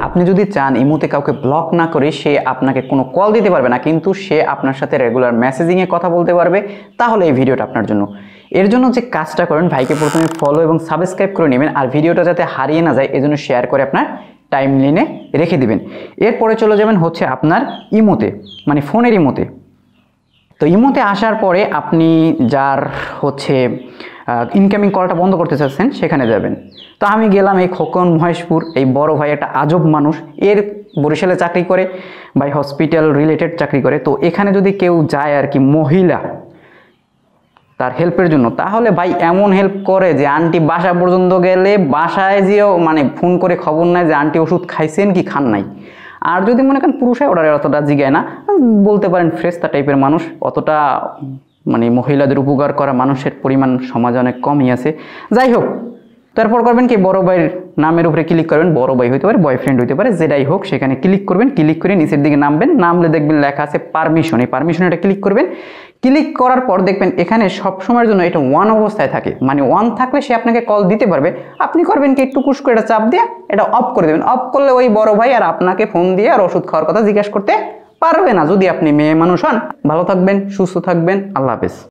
আপনি যদি চান ইমোতে কাউকে ব্লক না করে সে আপনাকে কোনো কল দিতে পারবে না, কিন্তু সে আপনার সাথে রেগুলার মেসেজিংয়ে কথা বলতে পারবে, তাহলে এই ভিডিওটা আপনার জন্য। এর জন্য যে কাজটা করেন, ভাইকে প্রথমে ফলো এবং সাবস্ক্রাইব করে নেবেন, আর ভিডিওটা যাতে হারিয়ে না যায় এজন্য শেয়ার করে আপনার টাইমলাইনে রেখে দিবেন। এরপরে চলে যাবেন হচ্ছে আপনার ইমোতে, মানে ফোনের ইমোতে। তো ইমোতে আসার পরে আপনি যার হচ্ছে ইনকামিং কলটা বন্ধ করতে চাচ্ছেন সেখানে যাবেন। তো আমি গেলাম এই খোকন মহেশপুর, এই বড় ভাই একটা আজব মানুষ, এর বরিশালে চাকরি করে, ভাই হসপিটাল রিলেটেড চাকরি করে। তো এখানে যদি কেউ যায় আর কি, মহিলা তার হেল্পের জন্য, তাহলে ভাই এমন হেল্প করে যে আন্টি বাসা পর্যন্ত গেলে বাসায় যেও মানে ফোন করে খবর নেয় যে আন্টি ওষুধ খাইছেন কি খান নাই। আর যদি মনে করেন পুরুষ হয়, অর্ডারে অতটা জিগায় না, বলতে পারেন ফ্রেস্তা টাইপের মানুষ, অতটা মানে মহিলাদের উপকার করা মানুষের পরিমাণ সমাজে অনেক কমই আছে। যাই হোক, তারপর করবেন কি, বড় ভাইয়ের নামের উপরে ক্লিক করবেন, বড় ভাই হইতে পারে, বয়ফ্রেন্ড হইতে পারে, যেটাই হোক, সেখানে ক্লিক করবেন। ক্লিক করে নিচের দিকে নামবেন, নামলে দেখবেন লেখা আছে পারমিশন, এই পারমিশন এটা ক্লিক করবেন। ক্লিক করার পর দেখবেন এখানে সব সময়ের জন্য এটা ওয়ান অবস্থায় থাকে, মানে ওয়ান থাকলে সে আপনাকে কল দিতে পারবে। আপনি করবেন কি, একটু কুশ করে এটা চাপ দিয়ে এটা অফ করে দেবেন। অফ করলে ওই বড় ভাই আর আপনাকে ফোন দিয়ে আর ওষুধ খাওয়ার কথা জিজ্ঞাসা করতে পারবে না, যদি আপনি মেয়ে মানুষ হন। ভালো থাকবেন, সুস্থ থাকবেন, আল্লাহ হাফেজ।